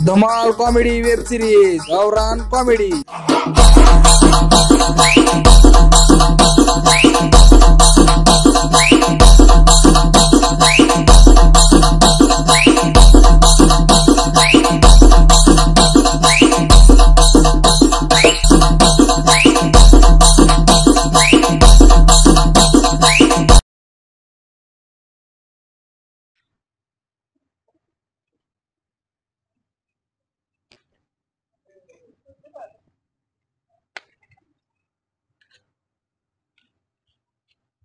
धमाल comedy web series गावरान comedy.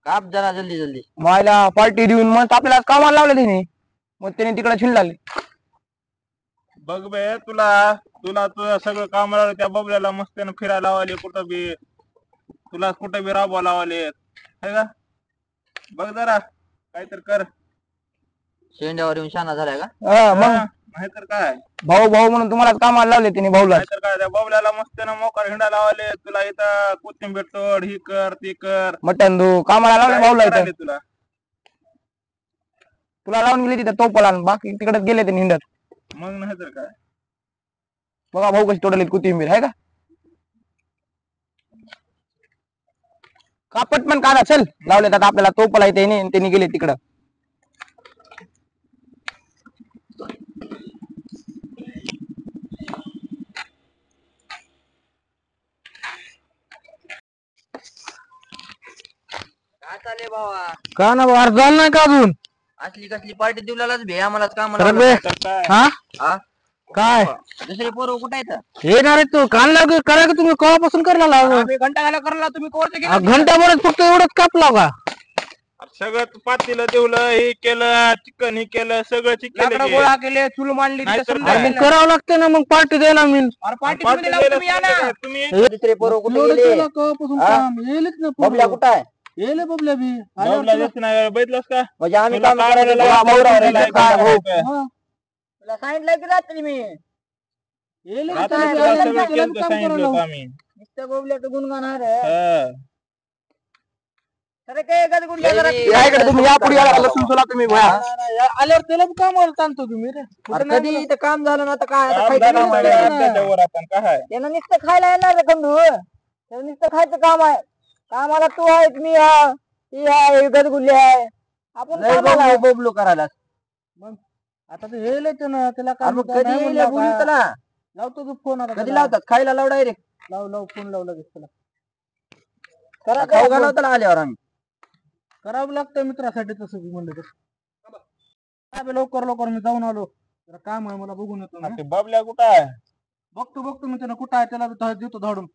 काप जरा जल्दी जल्दी मायला पार्टी देऊन मग आपल्याला कामाला लावलं त्याने, मग त्याने तिकडे छिंडलाले. बघ बे तुला तुला तुझं सगळं काम लावलं त्या बबल्याला मस्तीनं फिरायला लावले, कुठं बी तुला कुठं बी राबवा लावले है का? बघ जरा काहीतरी कर. शेंड्यावर येऊन शाना झालाय का? मग नाहीतर काय भाऊ भाऊ म्हणून तुम्हाला कामाला लावले त्याने भाऊला. नाहीतर काय त्या बबल्याला मस्तीनं मोकार हिंडा लावले. तुला इथं कोथिंबीर तोड, ही कर ती कर, मटन धू कामाला लावले भाऊला. काय इथं करायले तुला तुला लावून गेली तिथं तोपला, बाकी तिकडे गेले ते हिंडत. मग नाहीतर काय. बघा भाऊ कशी तोडली कोथिंबीर आहे का? कापट पण काढा चल लावले तर आपल्याला तोपला येते त्यांनी गेले तिकडं. काय चालले बाबा? का ना बाहेर जाल नाही का अजून? असली कसली पार्टी देऊलाच भे आम्हालाच काम तर बे, हा काय दुसरे पोरं कुठे आहेत? येणार आहे तू काल लाग करा का तुम्ही कवापासून करला लाव घंटा घाला करला तुम्ही कोर्ट घंट्याभरात फक्त एवढंच कापला का? सगळं पातीला देवलं, हे केलं, चिकन हे केलं, सगळं चिकन गोळा केले, चूल मांडली, मग करावं लागतं ना, मग पार्टी द्यायला मी. तुम्ही दुसरे पोरं कुठे गेले? बबल्या कुठं आहे? येले बबल्या बी बबल्या दिसत नाही, बघितलंस का? म्हणजे आम्ही तुला काम कामाला करायला लावलं, तुला काय हो? तुला सांगितलं की रात्री मी रात्री तुला सगळं केलं सांगितलं होतं आम्ही. नुसतं बोबल्याचं गुणगान आहे रे. हा. अरे काय एखादं गुण जरा या इकडे तुम्ही या पुढे याला लसूण सोला तुम्ही भया. आल्यावर त्याला कामावर ताणतो तुम्ही रे. कधी इथं काम झालं ना तर काय आता काम खायचं झालं काम म्हणजे आहे. त्याच्यावर आपण काय त्यानं नुसतं खायला येणार रे खंडू. त्यानं नुसतं खायचं काम आहे. कामाला तू आहेस, मी आहे, ती आहे, गदगुल्ली आहे. आपण कामाला आहे. बबलू करायला मग आता ते येले ना त्याला काम कधी येईल बोलू त्याला? लावतो तू फोन आता कधी लावतात? खायला लाव डायरेक्ट. लाव फोन लावला त्याला करा खाऊ घालवताना आल्यावर आम्ही. करावं लागतं मित्रासाठी तसं म्हणलं तर. लवकर लवकर मी जाऊन आलो, जरा काम आहे मला बघून येतो ना. ते बबल्या कुठं आहे? बघतो मी त्याला कुठं आहे त्याला देतो धाडून.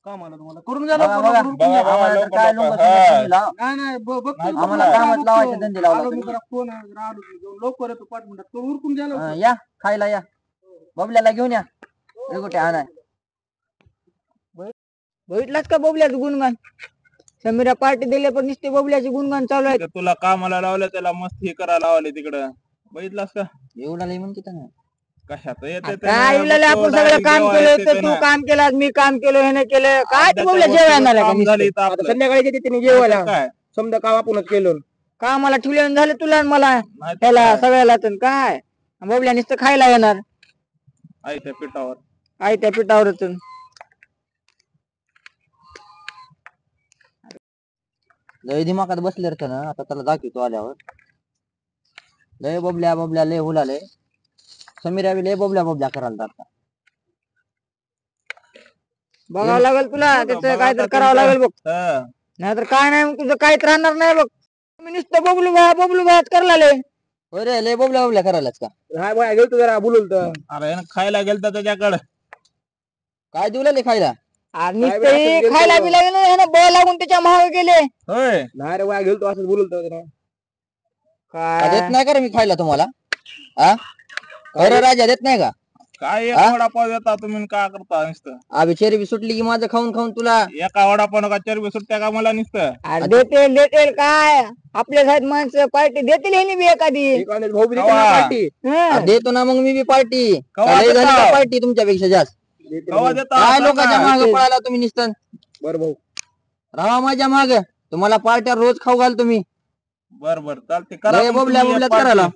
काम आलं तुम्हाला करून द्या बघा, लवकर, बघा. करून बघा, द्या. बघा, आम्हाला तर लवकर, काय लवकर. लोकं हा. तुम्ही लाव. नाही बघतो नाही, बघतो, आम्हाला बघतो. कामात लावायचे धंदे लावला आलो मी तुम्ही. जरा फोन आहे, जरा आलो मी. जाऊन लवकर येतो 5 मिनिटात तो उरकून द्या लवकर. या खायला या. बबल्याला घेऊन या. कुठे आणाय बघितलाच का बबल्याचं गुणगान? समीरा पार्टी दिले पण नुसते बबल्याचे गुणगान चालू आहे. ते तुला कामाला लावलं, त्याला मस्त हे करायला लावले तिकडं, बघितलास का? एवढा लई म्हणते का नाही? कशात येते ते काय ना, इवलेलं आपण बघतो, सगळं direct काम जेवायला केलं येते तर ते तू ना. काम केलं, मी काम केलं, ह्याने केलं. काय तू बबल्या त्याच्यावर जेवायला आला का काम झालं नुसतं? इथं आपलं. संध्याकाळी येते तिने जेवायला काय समजा काम आपणच केलं. कामाला ठेवले झाले तुला आणि मला नाही तर त्याला काय? सगळ्याला तर काय बबल्या नुसतं खायला येणार आईच्या पिठावर. आई त्या पिठावरच. लय दिमागात बसले रे ना, आता त्याला दाखवतो आल्यावर. लय बबल्या बबल्या लय हुलाले. समीरा बी लय बबल्या बबल्या करायला आता. बघावं लागेल तुला, त्याचं काहीतरी करावं लागेल बघ. हा. नाहीतर काय नाही, मग तुझं काहीच राहणार नाही बघ. तुम्ही नुसतं बबलू भात करायला रे लय बबल्या बबल्या करायलाच का? हा बघा गेलतो जरा बोलवलं तर. अरे यानं खायला गेलता त्याच्याकडे. काय देऊ लागले खायला? आणि काय बी असंच नुसतं गेलतो. खायला बी लागले ना, बळ लागून त्याच्या महाग गेले. होय. नाही रे बघा गेलतो असंच बोलवलं तर. काय देत नाही का रे मी खायला तुम्हाला? राजा देत नाही का? काय एक वडापाव देता तुम्ही, काय करता नुसतं? अभि चरबी सुटली की माझं खाऊन खाऊन तुला. एका वडापाव का चरबी सुट्ट्या का मला नुसतं? देतील काय आपल्या साहेब माणसं पार्टी देतील ह्यानी बी एखादी. एखाद्या भाऊ बी देते कवा? ना पार्टी. देतो ना मग मी बी पार्टी. कवा देता? पार्टी तुमच्यापेक्षा जास्त. देते कवा ना. देता? काय सांगा. लोकांच्या मागे पळाला तुम्ही निसतं. बरं भाऊ राहा माझ्या माग. तुम्हाला पार्ट्या रोज खाऊ घाल तुम्ही. बर बर चालते करा लय मग बबल्या तुम्ही एक बबल्याच party. करायला.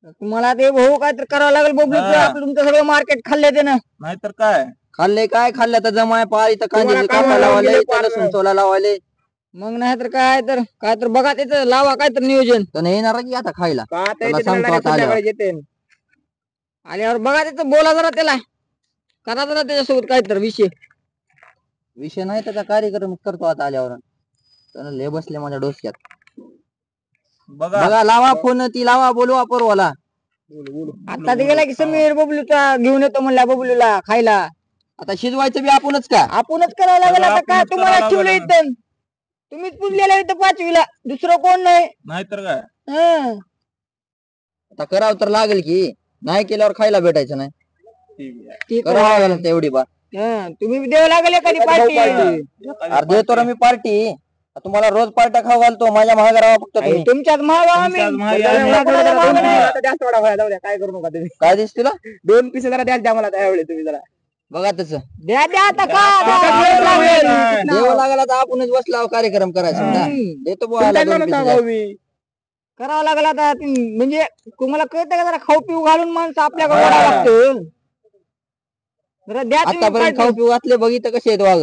तुम्हाला ते भाऊ काय तर करावं लागेल बबलू हा. आपलं तुमचं सगळं मार्केट खाल्ले त्यानं नाहीतर काय खाल्ले काय खाल्लं तर जमाय पार इथं कांदे तुम्हाला कापायला कामाला लावले गेले इथं पार. लसूण सोला लावायले मग नाही तर काय तर बघा त्याचं लावा काय तर नियोजन तर येणार की आता खायला का आता त्याला येते सांगतो त्याला आता आल्यावर. संध्याकाळी येते आल्यावर बघा त्याचं बोला जरा त्याला करा जरा त्याच्यासोबत काय तर विषय नाही त्याचा कार्यक्रम करतो आता आल्यावर त्यानं लय बसले माझ्या डोसक्यात बघा बघा लावा फोन ती लावा बोलवा परवाला आता ते गेला की समीर बबलूचा घेऊन येतो म्हणला बबलूला खायला आता शिजवायचं बी आपणच का आपणच करायला लागेल आता काय आपणच तुम्हाला करावं ठेवलं लागेल. इथं तुम्हीच पुजलेला इथं 5वीला दुसरं कोण नाही नाहीतर काय हं. आता करावं तर लागेल की नाही केल्यावर खायला भेटायचं नाही ठीक आहे. करावं लागेल तेवढी बात तुम्ही द्यावं लागेल एखादी पार्टी अरे देतो रे मी पार्टी तुम्हाला रोज पार्ट्या खाऊ घालतो माझ्या महागारावा फक्त तुम्ही तुमच्याच तुमच्याच महाग आहे. जास्त वडा व्हायला जाऊ द्या, काय करू नका तुम्ही काय दिस तुला 2 पिसे जरा द्याल द्या मला त्यावेळी तुम्ही जरा बघा तसं द्या द्या आता देव लागला तर आपणच बसला कार्यक्रम करायचा ना. देतो बुवाला 2 पिसे द्या. करावं लागलं आता म्हणजे तुम्हाला कळतं का जरा खाऊ पिऊ घालून माणसं आपल्याकडे हा. वाढावं लागतं जरा द्या आतापर्यंत खाऊ पिऊ घातले बघितलं कसे आहेत वाघ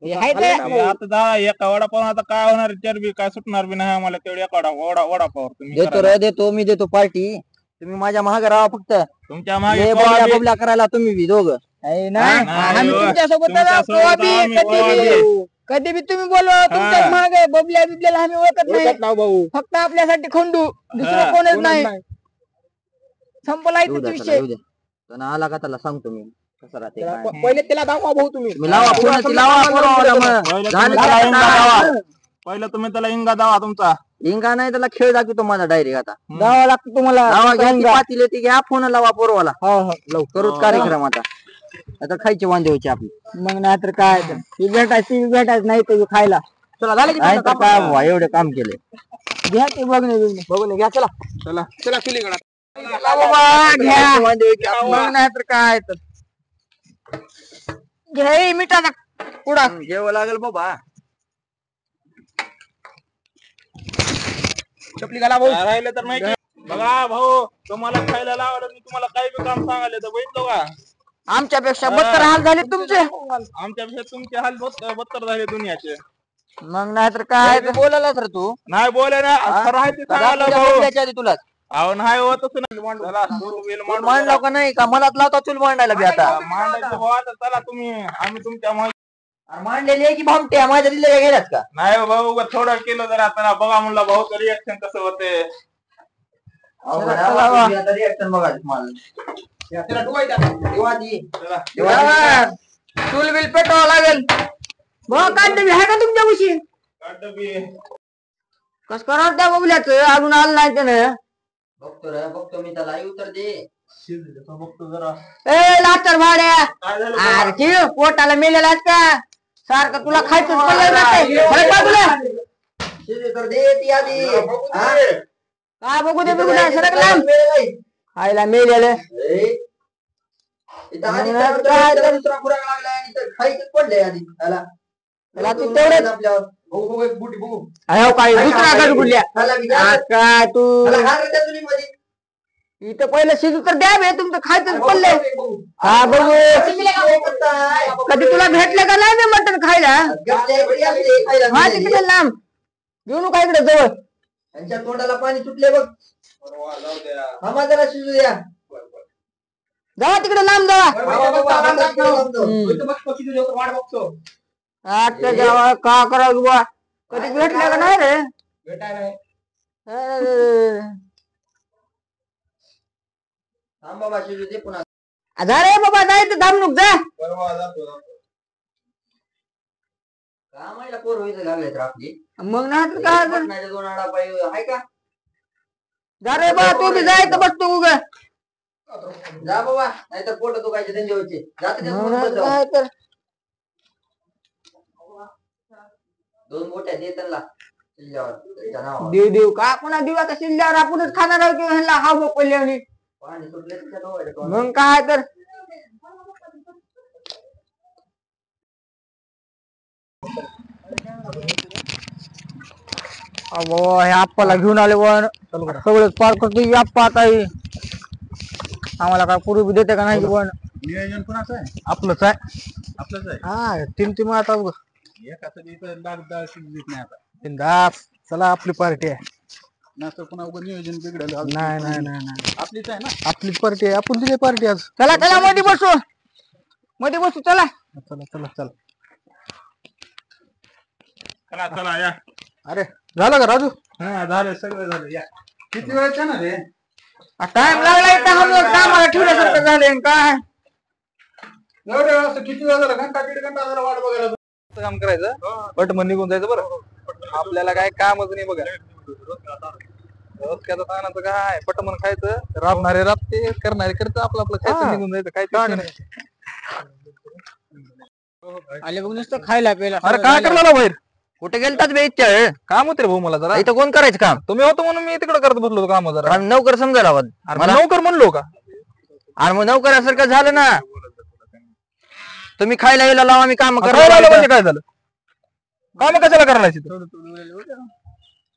ते आता जा एका वडापाव आता काय होणार चरबी काय सुटणार बी नाही आम्हाला तेवढी एका वडापाव तुम्ही देतो करा. रे देतो मी देतो पार्टी तुम्ही माझ्या महाग राहा फक्त तुमच्या मागे लय पोहा बबल्या बी- बबल्या करायला तुम्ही बी दोघं नाही, आम्ही हो. तुमच्यासोबत तुमच्यासोबत पोहा बी, आम्ही कधी पोहा बी- बी. कधी बी तुम्ही बोलवा तुमच्या माग बबल्या बिबल्याला आम्ही ओळखत नाही नाव भाऊ फक्त आपल्यासाठी खंडू दुसरं हा. कोणच कोणच नाही नाही. संपला इथं विषय आला का त्याला सांगतो मी कसं राहते त्याला काय. पहिले त्याला दाखवा भाऊ तुम्ही तुम्ही लावा फोन ती लावा पोरावाला मग. पहिलं झालं तुम्ही का त्याला इंगा आता? दावा. पहिलं तुम्ही त्याला इंगा दावा तुमचा इंगा नाही त्याला खेळ दाखवतो माझा डायरेक्ट आता जावं लागतं तुम्हाला लावा घ्या ती पातेली ती घ्या फोन लावा पोरवाला करूच कार्यक्रम आता आता खायचे वांदे व्हायचे आपले मग नाही तर काय ती भेटायचं नाही तर खायला चला झालं की नाही तुमचं तर काम? काय बुवा, एवढे काम केले घ्या ते बघणे घ्या चला चला चला चुलीकडे घ्या वांदे व्हायचे आपले. मग नाही तर काय तर घ्या हे मिठाचा पुडा जेव लागेल बाबा चपली घाला भाऊ राहिलं तर नाही की- बघा भाऊ तुम्हाला खायला लावलं मी तुम्हाला काही बी काम सांगायला तर बघितलं का आमच्यापेक्षा बत्तर हाल झाले तुमचे आमच्यापेक्षा तुमचे हाल बत्तर झाले दुनियाचे मग नाही तर काय बोलायला तर तू नाही बोले ना खरं आहे ते सांगायला भाऊ आधी तुला अहो नाही होतच नाही चला, चूल बिल मांडू मांडला का नाही का मलाच लावता चूल मांडायला बी आता मांडायचं भाऊ आता चला तुम्ही आम्ही तुमच्या अरे मांडलेली आहे की भामट्या माझ्या दिल्या गेल्यात का नाही हो भाऊ उगाच थोडं केलं जरा आता बघा म्हणला भाऊचं रिएक्शन कसं होते रिएक्शन बघा त्याला डुवायचं. चूल बिल पेटवावं लागेल बघ काढ आहे का तुमच्या उशी कस करावं त्या बबल्याच अजून आलं नाही त्यानं बघतो मी त्याला उत्तर दे बघतो जरा ए लातर भाड्या काय झालं अरे ठेव पोटाला मेलेलाच का सारखं तुला खायचं तर दे ती आधी काय बघू दे सरक लांब खायला मेलेलं खायचं पडलंय आधी त्याला तू तेवढेच काय दुसरा गुडल्या काय तू इथं पहिलं शिजू तर द्या बे तुमचं खायचं पडलंय हा बघू कधी तुला भेटलं का नाही बे मटण खायला हा तिकडे लांब घेऊ नका इकडे जवळ त्यांच्या तोंडाला पाणी सुटले बघ हा जरा शिजू द्या जावा तिकडे लांब जावा आता जावा का करावं बुवा कधी भेटलं का नाही रे बाबा शिजू दे पुन्हा जा रे बाबा जायचं धामणूक जा कामाला पोर व्हायचं लागले आपली मग नाही तर काय 2 आडा पाहिजे आहे का जा रे बा तू बी जायचं बसतो उग जा बाबा नाही तर पोट दुखायचे त्यांच्या व्हायचे जाते 2 मोठ्या दे त्यांना देव देव का पुन्हा देऊ आता शिल्ल्यावर आपणच खाणार आहोत किंवा ह्यांना हा मोकळले आणि पाणी सुटले मग काय तर अहो हे आप्पाला घेऊन आले पण सगळं पार करतो आप्पा आता हे. आम्हाला काय पूर्वी देते का नाही पण नियोजन कोणाचं आहे? आपलंच आहे. आपलंच आहे. हा टीम आता एकाचं बी इथं डाग डाग शिजत नाही आता. बिंदास चला आपली पार्टी आहे. नसतं पुन्हा उगाच नियोजन बिघडलं. नाही नाही नाही नाही आपलीच आहे ना. आपलीच पार्टी आहे. आपण दिली पार्टी आज. चला चला मध्ये बसू चला चला चला चला. चला चला या. अरे झालं का राजू? हा झालं सगळं झालं या. किती वेळचं ना रे? टाइम लागलाय कामाला ठेवल्यासारखं झाले काय एवढं वेळ असं किती वेळ झाला? घंटा दीड घंटा झाला वाट बघायला. काम करायचं पटमन निघून जायचं बरं. आपल्याला काय कामच नाही बघा. रोजच्याचं तानाचं काय पटमन खायचं, राबणारे राबते, करणारे करतं, आपलं आपलं खायचं निघून जायचं. काय ते नाही. आले बघ नुसतं खायला प्यायला. अरे काय करणार बाहेर? कुठे गेलतात बे इच्छा काम होते रे भाऊ मला जरा. इथं कोण करायचं काम? तुम्ही होतो म्हणून मी तिकडे करत बसलो होतो काम जरा. नोकर समजायला हवं. अरे नोकर म्हणलो का? अरे मग नोकरासारखं झालं ना. तुम्ही खायला यायला लावा आम्ही काम करायला आलो म्हणजे काय झालं? काम कशाला करायला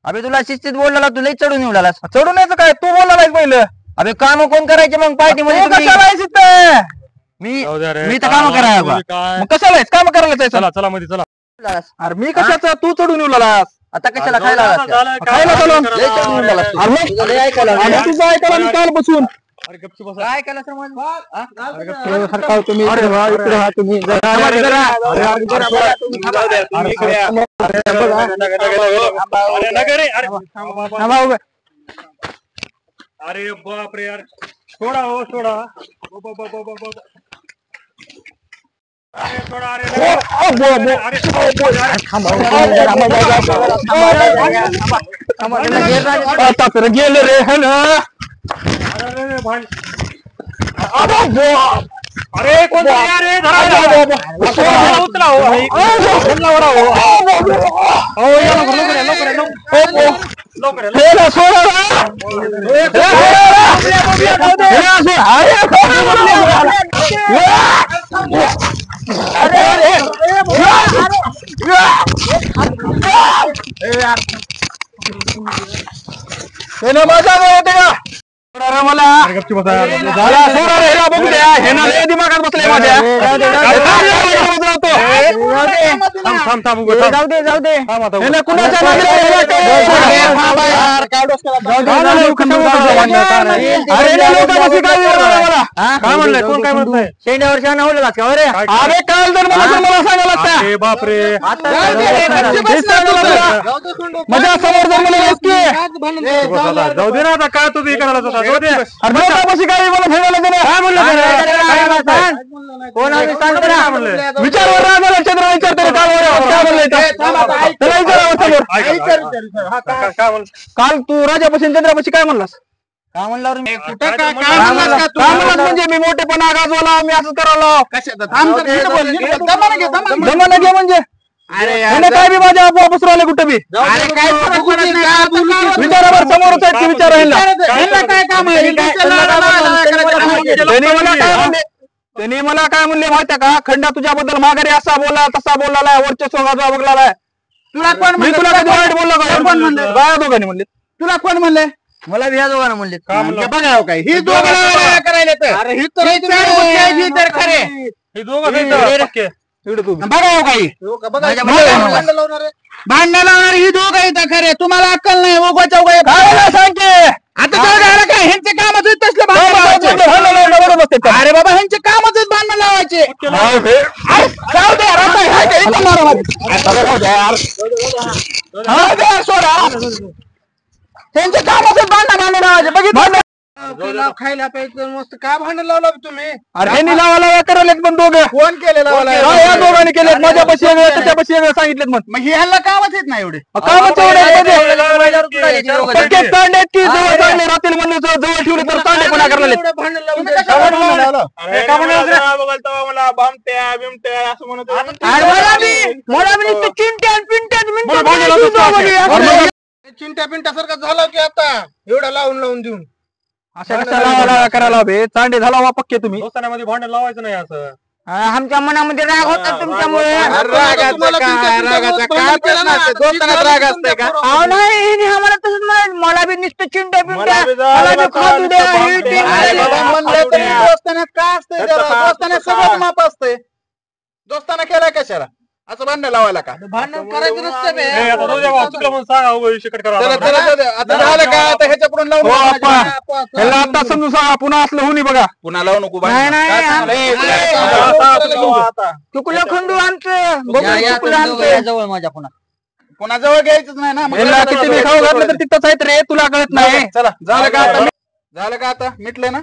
अबे तुला शिस्तीत बोलला तू लई चढून येऊ लागलास. चढून यायचं काय? तू बोलला नाहीस पहिलं. अबे काम कोण करायचे मग पार्टी मध्ये तू तुम्ही? कशाला आहेस इथं? मी तर काम करायला मग कशाला आहेस? काम करायला जायचं. चला चला मध्ये चला. अरे मी कशाचा? तू चढून येऊ लागलास. आता कशाला खायला आलास का? खायला चालून. लई चढून येऊ लागलास तू. अरे मग तुझं लई ऐकायला लागलं. अरे तुझं ऐकायला मी काल बसून. काय केलं सर मग? तुम्ही इकडे हा तुम्ही अरे बाप रे यार. सोडा हो सोडा. अरे सोडा. अरे गेले रे है ना. अरे कोण अरे उतरा मजा होते का मला बघू द्या. हे ना लय दिमागात बसले माझ्या. जाऊ दे काय म्हणलंय? कोण काय म्हणतंय? शेंड्यावर शान होलं का रे? अरे काल तर मला सांगायला लागतं. बापरे. माझ्या समोर जर मला जाऊ दे ना आता. काय तू करायला जाऊ दे. काय मला फेडायला दे ना. काय म्हणलं? कोण आम्ही सांगतो ना. विचारवर राहणार चंद्र विचारतो काय म्हणलं. काल तू राजापाशी चंद्रापाशी काय म्हणलास? काय म्हणलं म्हणजे मी मोठेपणा गाजवला, मी असं करायला जमाना घे म्हणजे काय बी माझ्या वापस राहिले कुठे बी विचारावर समोरच आहेत ते विचार त्यांनी मला काय म्हणले माहितीये का? खंडा तुझ्याबद्दल माघारी असा बोलला तसा बोललाय, वर्चस्व गाजवा बघलाय. तुला कोण मी तुला कधी वाईट बोललो का? कोण म्हणले? बाया दोघांनी म्हणले. तुला कोण म्हणले? मला ह्या दोघांना म्हणले. बघा काय ही दोघं करायला तर खरे हे दोघं पक्के. बघा काही भांडण लावणार ही दोघं इथं खरे. तुम्हाला अक्कल नाही. उगाच्या उगा सांगते आता काय ह्यांचे कामच आहेत तसले भांडण लावायचे. अरे बाबा ह्यांचे कामच आहेत भांडण लावायचे. त्यांचे कामच आहेत भांडण लावायचे. बघितलं खायला प्यायचं मस्त काय भांडण लावलं तुम्ही? अरे ह्यांनी लावा लावा करायलेत पण दोघं. कोण केलेलं या दोघांनी केलेत. माझ्यापाशी वेगळं त्याच्यापाशी वेगळं सांगितलेत. मग ह्याला कामच येत नाही एवढे. रात्री म्हणले जवळ ठेवले तर चांडेपणा करायला मला बामट्या बिमट्या असं म्हणत चिंट्या पिंट्यासारखं झालं की आता एवढं लावून देऊन अशा कशा लावा लावा करायला हवे. चांडे झाला वा पक्के तुम्ही. दोस्तांमध्ये भांडण लावायचं नाही असं. आमच्या मनामध्ये राग होता तुमच्यामुळे. राग असतंय का? अहो नाही, हिने आम्हाला तसंच म्हणायचं. मला बी नुसतं चिंट्या मला बी पिंट्या, मला बी खाऊ द्या, हे ते अरे बाबा, म्हणायचं. म्हणलं तरी दोस्तानात काय असतंय त्याचं जरा? काय दोस्तानात असतं सगळं का? माप असतंय. दोस्ताना केलाय कशाला असं भांडण लावायला का? भांडण करायचं नसतं बे. ए, आता जाऊ दे भाऊ, चुकलं म्हणून सांगा उगाच विषय कट करा. चला चला जाऊ द्या. आता झालं का? आता ह्याच्या पुढे लावून हो, नका आप्पा. माझ्या. ह्याला आता समजून सांगा पुन्हा असलं होणी बघा. पुन्हा लावू नको नाही, भांडण. नाही, काय सांगायला? आम- ए, तुला नाही, सांगायला नाही, लावू आता तुला जाऊ लावू. आता. चुकलं खंडू आमचं, बघू चुकलं आमचं. जवळ माझ्या पुन्हा. पुन्हा जवळ घ्यायचंच नाही ना. मग ह्याला चला, किती चला, बी चला, खाऊ चला. घातलं तर तिथंच आहेत रे, तुला कळत नाही. चला झालं का आता? झालं का आता? मिटलं ना?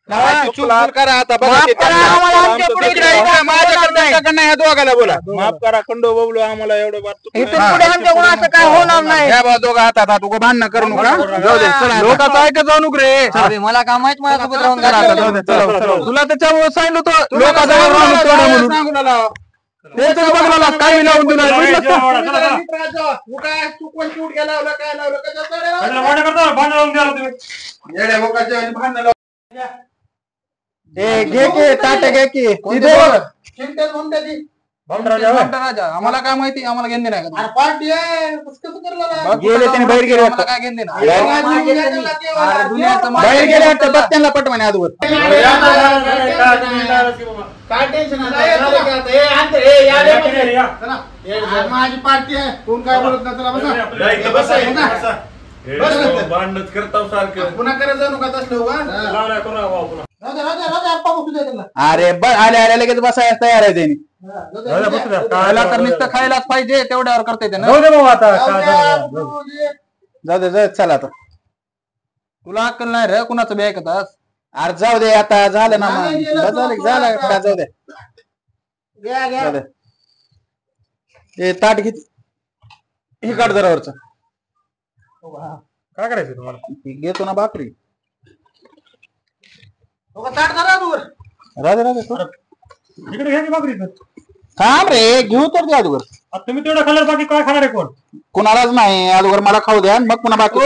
लावायची चूक दूर करा आता. बघा माफ ते करा त्यांना. आम्हाला, आमच्या पुढे इकडे काही इकडे माझ्याकडे होणार नाही. त्यांच्याकडनं ह्या दोघाला बोला. माफ करा खंडो बबलू, आम्हाला एवढं बात चुकलं. इथून पुढे आमच्याकडून असं काय होणार नाही. ह्या बा दोघं हातात हात उगा भांडणं करू नका. जाऊ दे चला आता. लोकांचं ऐकत जाऊ नको रे. मला काय माहित माझ्यासोबत राहून चला, काय जाऊ दे, चला, चला. तुला त्याच्यामुळे सांगितलं होतं तुला लोकांचं सांगू ऐकत नका, जाऊ नको म्हणून. सांगू नका. त्यांचं बघला काय मी लावून दिलं बघितलं का? चुकवून चूक गेला लावलं, काय लावलं, कशाचं रे? भांडण करता, भांडण लावून द्याल तुम्ही. येड्या बोकाच्या आणि भांडणं लावलं. ए, घे की ताट घे की कोणते तिथे बघ? चिंतेत म्हणते ती. राजा आम्हाला काय माहिती, आम्हाला घेऊन नाही अरे पार्टी आहे, कसं करायला लागला? गेले त्याने बाहेर गेले वाटतं. काय घेऊन देणार. अरे दुनियाचं बाहेर गेले वाटतं. बघ त्यांना पटवाने अगोदर. काय टेन्शन माझी पार्टी आहे कोण काय बोलत नाही चला बसा भांडणच करता सारखं. पुन्हा करत जाऊ नका तसलं उगा. लावलाय कोणा भाऊ पुन्हा. राजा राजा राजा आप्पा बसू दे त्यांना. अरे आले आले लगेच बसायला तयार आहे त्यांनी. खायला तर नुसतं खायलाच पाहिजे, तेवढ्यावर करता येते ना. जाऊ दे भाऊ आता. जाऊ दे जाऊ दे, चला आता. तुला अक्कल नाही रे, कुणाचं बी ऐकतास. अरे जाऊ दे आता, झालं ना मग. झालं का? जाऊ दे घ्या घ्या जाऊ दे. हे ताट घेत हे काढ जरावरच. काय करायचं तुम्हाला? घेतो ना भाकरी. उगा ताट धरा दूर. राजा राजा सोड. इकडे घ्या की भाकरी. थांब रे, घेऊ तर दे अगोदर. आता तुम्ही तेवढं खाल्लं, बाकी काय खाणार आहे कोण? कुणालाच नाही, अगोदर मला खाऊ द्या मग पुन्हा बाकी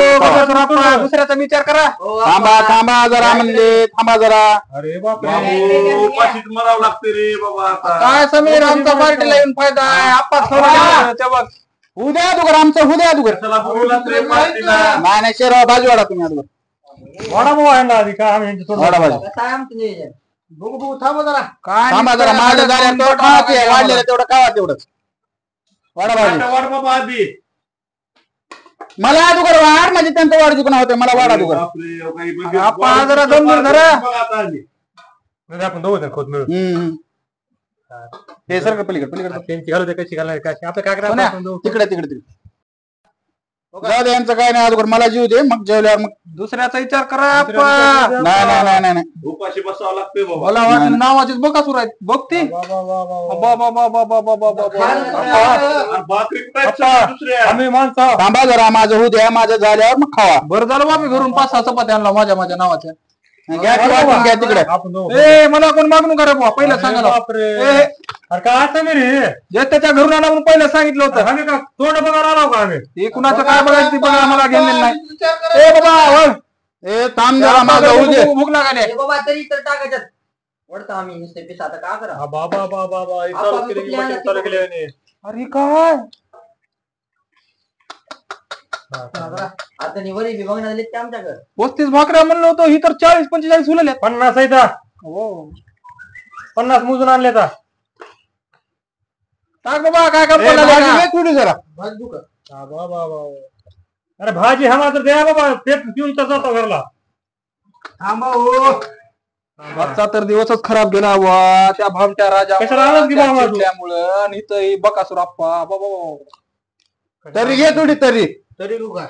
दुसऱ्याचा विचार करा. थांबा थांबा जरा म्हणले, थांबा जरा. अरे बापरे, उपाशीच मरावं लागते रे बाबा आता. काय समीर, आमचा पार्टीला येऊन फायदा आहे. आप्पा हा. उद्या अगोदर आमचं उद्या अगोदर. चला बोलूलात रे पार्टीला. नाही नाही शेराव बाजू वाढा तुम्ही अगोदर. वाडा भाऊ आहे ना आधी का आम्ही यांची थोडं वाढा बाजू. काय आमचं नियोजन. बघू बघू थांबा जरा. काय थांबा जरा, माझं झालं तेवढं खावा की, वाढलेलं तेवढं खावा तेवढंच. वाढा बाजू. वाढ बाबा आधी. मला अगोदर वाढ, म्हणजे त्यांचं वाढ चुकणं होते. मला वाढ अगोदर. आप्पा जरा दमदूर धरा. आपण दोघं खोत मिळून हम्म. हे सर पलीकडे पलीकडे त्यांची घालू दे, कशी घालाय काय आपलं काय सोन्या, करायचं. तिकडे तिकडे तिकडे. जाऊ दे, यांचं काय नाही अगोदर मला जीव दे, मग जेवल्यावर मग. दुसऱ्याचा विचार करा आप्पा. नाही नाही नाही नाही नाही. उपाशी बसावं लागते बाबा. मला वाटलं नावाचीच बघा सुरू आहेत. बघती भाकरी दुसऱ्या आम्ही माणसं. थांबा जरा, माझं होऊ द्या, माझं झाल्यावर मग खावा. बरं झालं बा, मी घरून 5-6 चपात्या आणला माझ्या नावाच्या. घ्या की वाटून घ्या तिकडे. आपण दोघं. ए, मला कोण मागणू करा बुवा, पहिलं सांगायला. बापरे. ए, अरे काय असं मी रे. जे त्याच्या घरून आणा म्हणून पहिलं सांगितलं होतं. आम्ही का तोंड बघायला आलो का आम्ही? हे कुणाचं काय बघायचं ते बघा, मला घेणं नाही. विचार करा. ए बाबा वळ. ए थांब जरा, माझं होऊ दे. भूक लागायला. ए बाबा तरी तर टाकायच्यात. वडता आम्ही नुसते पिस आता का करा. बाबा बाबा हे चालू केलं की मशीन चालू केली आहे. अरे काय आता निवरी विभाग झाले ते आमच्याकडे. 35 भाकऱ्या म्हणलं होतं, ही तर 40-45 उलल्या. 50 आहे का? 50 मोजून आणले का? टाक बाबा, काय ए, काम भाजी पडलं दे थोडी जरा. भाजी दुखा. अरे भाजी हा तर द्या बाबा, पेट पिऊन तर जातो घरला. थांबा हो. आजचा तर दिवसच खराब गेला वा, त्या भामट्या राजा कशाला आवाज दिला आम्हाला तू? त्यामुळं. आणि इथं ही बकासूर आप्पा बाबा. तरी घे थोडी तरी. तरी दुखा.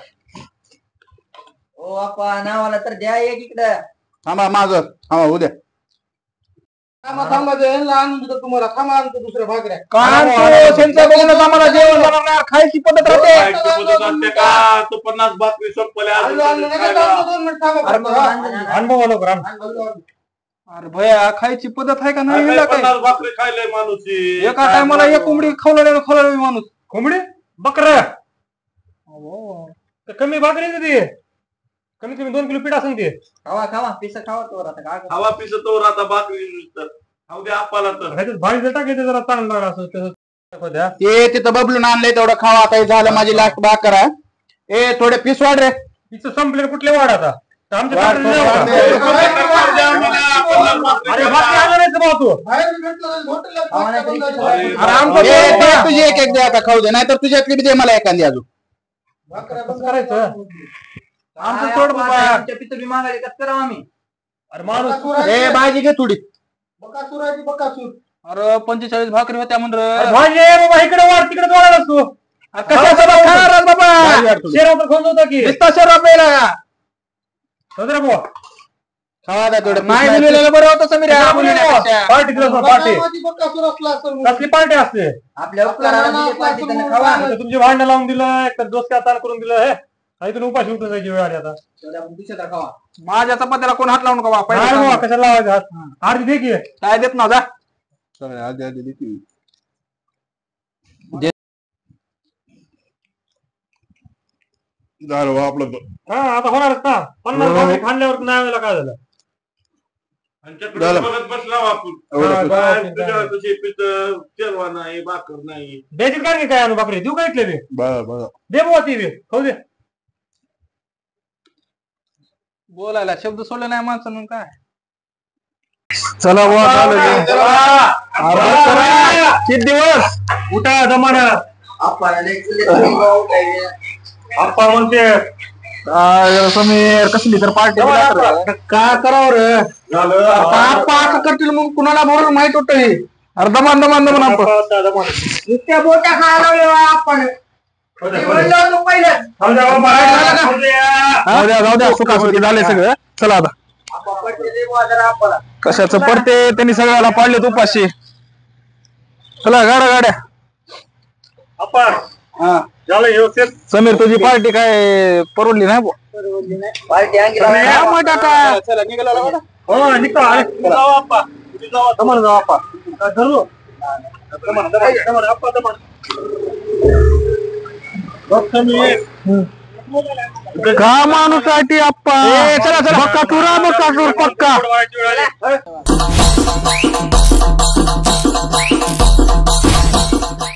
ओ आपा नावाला तर द्या एक इकडं. थांबा माझं, थांबा होऊ द्या. थांबा थांबा ते यांना आणून देतो तुम्हाला. थांबा आणतो दुसऱ्या भाकऱ्या. काय आणतो? त्यांचं बघूनच आम्हाला जेवण बनवणार, खायची पद्धत राहते. खायची पद्धत असते का? तो 50 भाकरी संपल्या आणलं आणलं नका जाऊ, 2 मिनिट थांबा अरे फक्त. मग हा. अनुभव आलो का? अरे भया, खायची पद्धत आहे का नाही? हिला काय 50 भाकरी खायले माणूस. एका टायमाला एक कोंबडी खवलेला माणूस. कोंबडी बकरा कमी भाकरी ती कमीत कमी 2 किलो पीठ असेल ते. खावा खावा पिस खावा तो आता काय करा. हवा पिसतो आता भाकरी नुसतं खाऊ दे आप्पाला तर. ह्याच्यात भाजी टाकायचं जरा चांगलं लागलं असं त्याचं द्या. ते तिथं बबलून आणलंय तेवढं खावा आता हे झालं माझी लास्ट भाकर आहे. ए थोडे पीस वाढ रे. तिचं संपले कुठले वाढ आता आमच्या वाढ, ताटात नाही वाढ, होता. अरे भाकरी आणायचं भाऊ तू बाहेर भेटलं हॉटेलला अरे आमचं ए, भाऊ दे बा. तुझी एक दे आता खाऊ दे नाहीतर तुझ्यातली बी दे मला एखादी अजून. कसं करायचं आमचं सोड बाबा. अरे माणूस ए भाजी घे थोडी. बकासूर आहे ती बकासूर. अरे 45 भाकरी होत्या म्हणून अरे भाजी आहे बाबा इकडे वाढ तिकडे वाढायला तू कशाचा खाणार बाबा शेरावर फोन होता की नुसता शराब प्यायला का? सदरा बुवा खावा द्या थोडं. नाही बोललेलं बरं होतं समीर पार्टी दिला पार्टी नानामध्ये बकासूर असला असेल. कसली पार्टी असते तुमची भांडण लावून दिलं एक तर दोस्त ताण करून दिलं हे इथून उपाशी उठून जायची वेळ आली आता माझ्या चपात्याला कोण हात लावून का नाही पहिले बाबा कशाला लावायचं हात अर्धी दे की काय देत ना जा. झालं आपलं हा आता होणारच ना 50 भाकरी खाल्ल्यावर नाही वेळेला काय झालं बघत बसला आपण. हा, काय बरं. तुझ्या तुझी पित तेलवा नाही भाकर नाही. द्यायची काय काय आणू भाकरी देऊ का इथले बी बरं दे बुवा ती बी खाऊ दे बोलायला शब्द सोडले नाही माणसं मग काय. चला किती दिवस उठा दमाना आप्पा म्हणते समीर कसली तर पार्टी काय करावं रे करतील मग कुणाला बरोबर माहित होत अरे दमान दमान दमान आपण नुसत्या बोट्या खायला लागलो आपण ते म्हणलं होतं पहिलं. जाऊ द्या सुखासुखी झाले सगळं. चला आता कशाचं पडते त्यांनी सगळ्याला पाडलेत उपाशी. चला गाड्या आप्पा झालं व्यवस्थित समीर तुझी पार्टी काय परवडली नाही बुवा. काय मोठा काय चला निघाला बघा. हो निघतो जाऊ आप्पा दमान जाऊ आप्पा धरू दमान आप्पा दमान का माणूसाठी आप्पा चला चला बकासूर पक्का पक्का